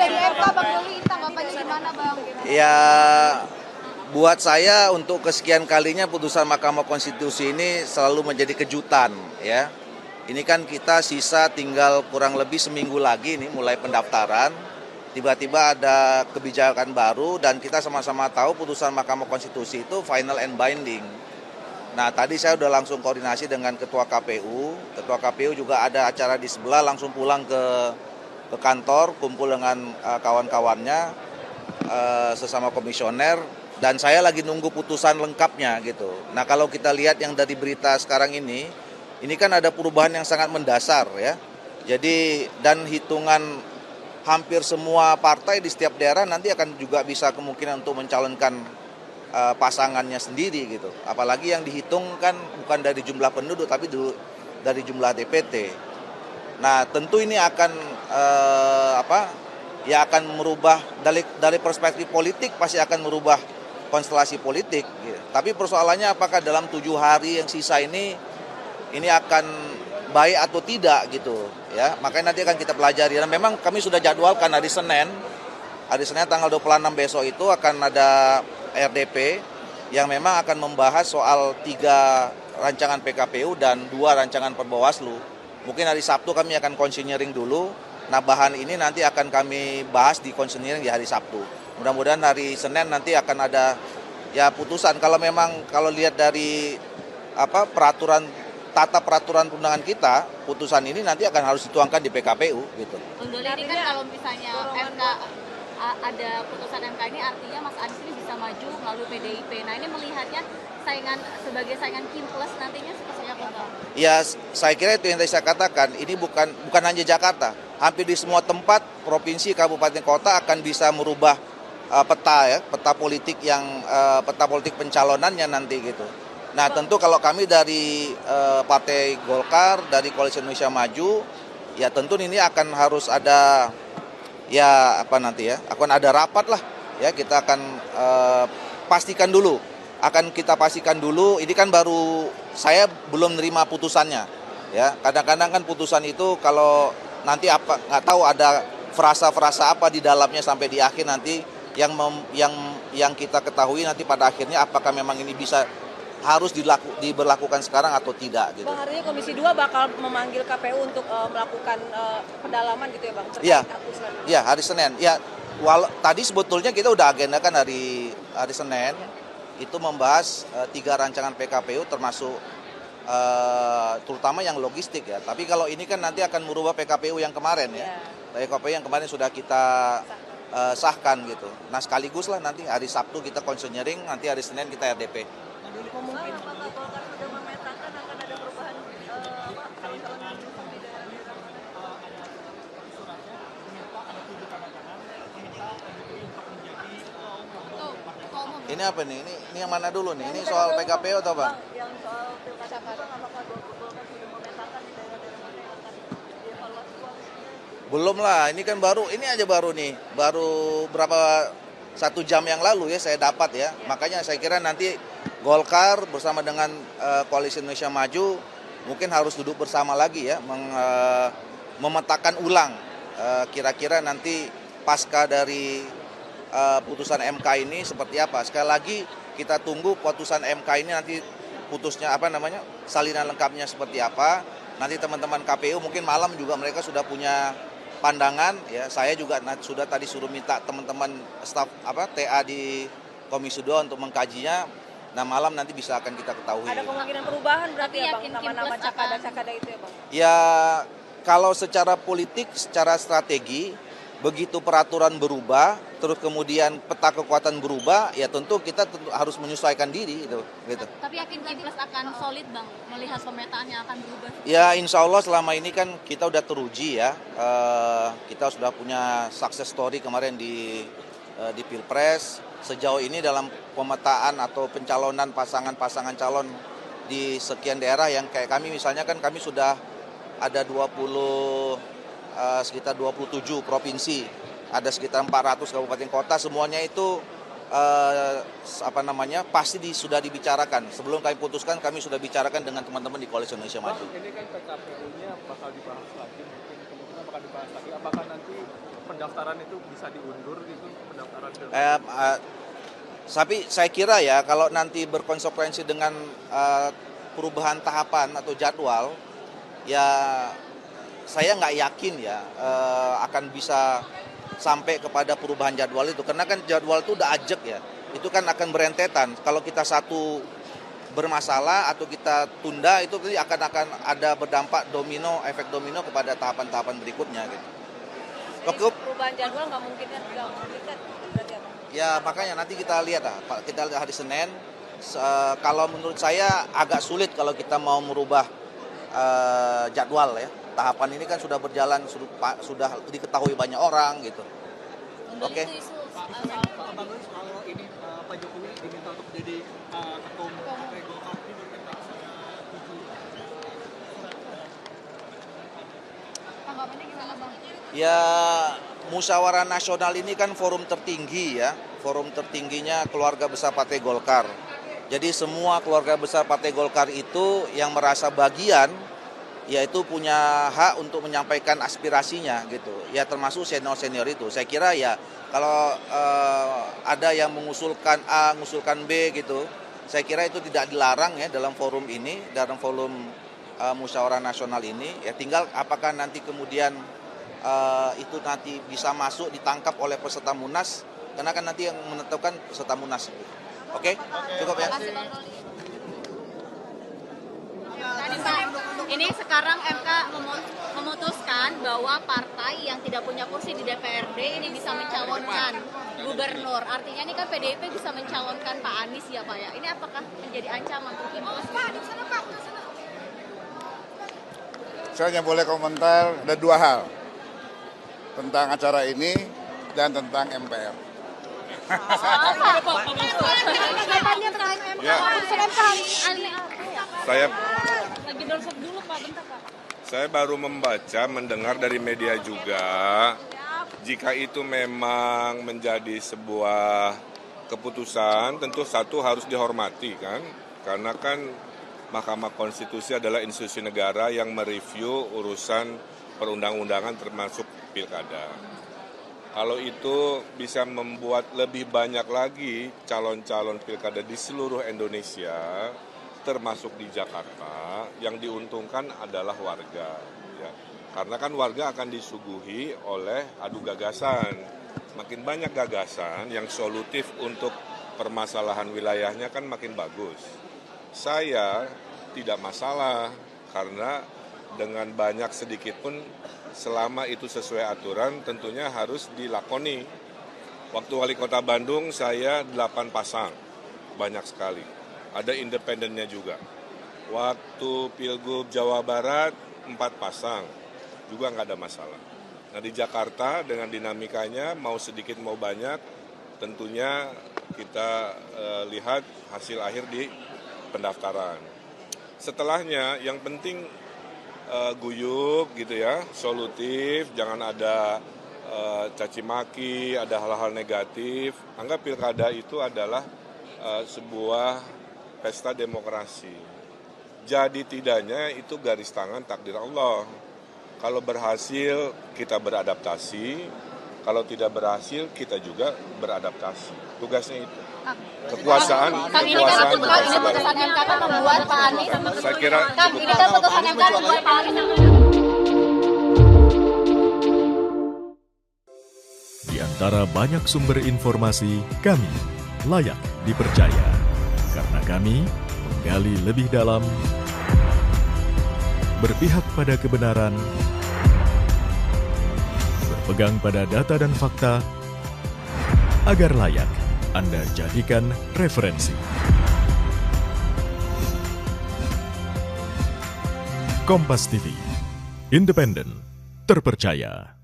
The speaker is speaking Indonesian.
dari MK, Bang Doli, tanggapannya gimana, Bang? Ya, buat saya untuk kesekian kalinya putusan Mahkamah Konstitusi ini selalu menjadi kejutan, ya. Ini kan kita sisa tinggal kurang lebih seminggu lagi nih mulai pendaftaran. Tiba-tiba ada kebijakan baru dan kita sama-sama tahu putusan Mahkamah Konstitusi itu final and binding. Nah, tadi saya udah langsung koordinasi dengan Ketua KPU. Ketua KPU juga ada acara di sebelah, langsung pulang ke kantor, kumpul dengan kawan-kawannya, sesama komisioner, dan saya lagi nunggu putusan lengkapnya gitu. Nah, kalau kita lihat yang dari berita sekarang ini kan ada perubahan yang sangat mendasar ya. Jadi, dan hitungan hampir semua partai di setiap daerah nanti akan juga bisa kemungkinan untuk mencalonkan pasangannya sendiri gitu. Apalagi yang dihitung kan bukan dari jumlah penduduk tapi dari jumlah DPT. Nah, tentu ini akan akan merubah dari perspektif politik, pasti akan merubah konstelasi politik gitu. Tapi persoalannya apakah dalam 7 hari yang sisa ini akan baik atau tidak gitu ya. Makanya nanti akan kita pelajari. Dan memang kami sudah jadwalkan hari Senin tanggal 26 besok itu akan ada RDP yang memang akan membahas soal 3 rancangan PKPU dan 2 rancangan Perbawaslu. Mungkin hari Sabtu kami akan konsinyering dulu. Nah, bahan ini nanti akan kami bahas di konsinyering di hari Sabtu. Mudah-mudahan hari Senin nanti akan ada ya putusan. Kalau lihat dari tata peraturan perundangan kita, putusan ini nanti akan harus dituangkan di PKPU gitu. Bang Doli, ini kan kalau misalnya MK ada putusan MK ini artinya Mas Anies ini bisa maju melalui PDIP. Nah, ini melihatnya sebagai saingan Kim Plus nantinya seperti apa, Bang? Ya, saya kira itu yang tadi saya katakan, ini bukan hanya Jakarta. Hampir di semua tempat, provinsi, kabupaten, kota akan bisa merubah peta politik pencalonannya nanti gitu. Nah, tentu kalau kami dari Partai Golkar, dari Koalisi Indonesia Maju, ya tentu ini akan harus ada akan ada rapat lah ya. Kita akan pastikan dulu, ini kan baru saya belum nerima putusannya ya. Kadang-kadang kan putusan itu kalau nanti nggak tahu ada frasa-frasa apa di dalamnya sampai di akhir nanti yang kita ketahui nanti pada akhirnya apakah memang ini harus diberlakukan sekarang atau tidak gitu. Bang, artinya Komisi 2 bakal memanggil KPU untuk melakukan pendalaman gitu ya, Bang? Iya, hari Senin. Ya, tadi sebetulnya kita udah agendakan hari Senin itu membahas 3 rancangan PKPU termasuk terutama yang logistik ya. Tapi kalau ini kan nanti akan merubah PKPU yang kemarin ya. PKPU yang kemarin sudah kita sahkan gitu. Nah, sekaligus lah nanti hari Sabtu kita konsinyering, nanti hari Senin kita RDP. Mungkin apakah Golkar sudah memetakan akan ada perubahan calon-calon di daerah? Ini apa nih? Ini yang mana dulu nih? Ini soal PKPU atau apa? Yang soal pilkada, apakah Golkar sudah memetakan di daerah-daerah mana yang akan dievaluasi koalisinya? Belum lah, ini kan ini aja baru nih. Baru berapa 1 jam yang lalu ya saya dapat ya. Makanya saya kira nanti Golkar bersama dengan Koalisi Indonesia Maju mungkin harus duduk bersama lagi ya, memetakan ulang kira-kira nanti pasca dari putusan MK ini seperti apa. Sekali lagi kita tunggu putusan MK ini nanti putusnya salinan lengkapnya seperti apa. Nanti teman-teman KPU mungkin malam juga mereka sudah punya pandangan ya. Saya juga sudah tadi suruh minta teman-teman staf TA di Komisi 2 untuk mengkajinya. Nah, malam nanti bisa akan kita ketahui. Ada kemungkinan perubahan berarti ya, Bang, nama-nama cakada-cakada itu ya, Bang? Ya, kalau secara politik, secara strategi, begitu peraturan berubah, terus kemudian peta kekuatan berubah, ya tentu kita harus menyesuaikan diri gitu. Tapi yakin Kim Plus akan solid, Bang, melihat pemetaan yang akan berubah? Ya, insya Allah selama ini kan kita udah teruji ya. Kita sudah punya success story kemarin di Pilpres. Sejauh ini dalam pemetaan atau pencalonan pasangan-pasangan calon di sekian daerah yang kayak kami misalnya kan kami sudah ada sekitar 27 provinsi, ada sekitar 400 kabupaten kota, semuanya itu pasti sudah dibicarakan. Sebelum kami putuskan, kami sudah bicarakan dengan teman-teman di Koalisi Indonesia Maju. Ini kan PKPU-nya bakal dibahas lagi, mungkin kemungkinan bakal dibahas lagi. Apakah nanti pendaftaran itu bisa diundur gitu, pendaftaran Tapi saya kira ya kalau nanti berkonsekuensi dengan perubahan tahapan atau jadwal, ya saya nggak yakin ya akan bisa sampai kepada perubahan jadwal itu. Karena kan jadwal itu udah ajek ya, itu kan akan berentetan. Kalau kita satu bermasalah atau kita tunda itu akan ada berdampak domino, efek domino kepada tahapan-tahapan berikutnya gitu. Cukup. Perubahan jadwal nggak mungkin kan berarti apa? Ya makanya nanti kita lihat lah, kita lihat hari Senin. Kalau menurut saya agak sulit kalau kita mau merubah jadwal ya. Tahapan ini kan sudah berjalan, sudah diketahui banyak orang gitu. Oke. Abang soal ini Pak Jokowi diminta untuk jadi ketua umum Partai Golkar ini berkaitan Tanggapannya gimana Bang? Ya musyawarah nasional ini kan forum tertinggi ya, forum tertingginya keluarga besar Partai Golkar. Jadi semua keluarga besar Partai Golkar itu yang merasa bagian, yaitu punya hak untuk menyampaikan aspirasinya gitu. Ya termasuk senior-senior itu. Saya kira ya kalau ada yang mengusulkan A, mengusulkan B gitu, saya kira itu tidak dilarang ya dalam forum ini, dalam forum musyawarah nasional ini. Ya tinggal apakah nanti kemudian itu nanti bisa masuk ditangkap oleh peserta Munas, karena kan nanti yang menentukan peserta Munas. Oke, cukup ya. Tadi Pak, ini sekarang MK memutuskan bahwa partai yang tidak punya kursi di DPRD ini bisa mencalonkan gubernur. Artinya ini kan PDIP bisa mencalonkan Pak Anies ya Pak ya. Ini apakah menjadi ancaman untuk Kimpus? Saya hanya boleh komentar ada dua hal. Tentang acara ini dan tentang MPR. Ya, saya baru membaca, mendengar dari media juga, jika itu memang menjadi sebuah keputusan, tentu satu harus dihormati kan, karena kan Mahkamah Konstitusi adalah institusi negara yang mereview urusan perundang-undangan termasuk pilkada. Kalau itu bisa membuat lebih banyak lagi calon-calon pilkada di seluruh Indonesia, termasuk di Jakarta, yang diuntungkan adalah warga. Ya. Karena kan warga akan disuguhi oleh adu gagasan. Makin banyak gagasan yang solutif untuk permasalahan wilayahnya kan makin bagus. Saya tidak masalah, karena dengan banyak sedikit pun selama itu sesuai aturan tentunya harus dilakoni. Waktu wali kota Bandung saya 8 pasang, banyak sekali. Ada independennya juga. Waktu Pilgub Jawa Barat 4 pasang, juga nggak ada masalah. Nah di Jakarta dengan dinamikanya mau sedikit mau banyak, tentunya kita lihat hasil akhir di pendaftaran. Setelahnya yang penting guyup gitu ya, solutif, jangan ada caci maki, ada hal-hal negatif. Anggap pilkada itu adalah sebuah pesta demokrasi. Jadi tidaknya itu garis tangan takdir Allah. Kalau berhasil kita beradaptasi, kalau tidak berhasil kita juga beradaptasi. Tugasnya itu. Kekuasaan Ini kan putusan MK kan membuat Pak Anies. saya kira Ini kan putusan MK membuat Pak Anies. Di antara banyak sumber informasi, kami layak dipercaya. Karena kami menggali lebih dalam, berpihak pada kebenaran, berpegang pada data dan fakta, agar layak Anda jadikan referensi. Kompas TV, independen, terpercaya.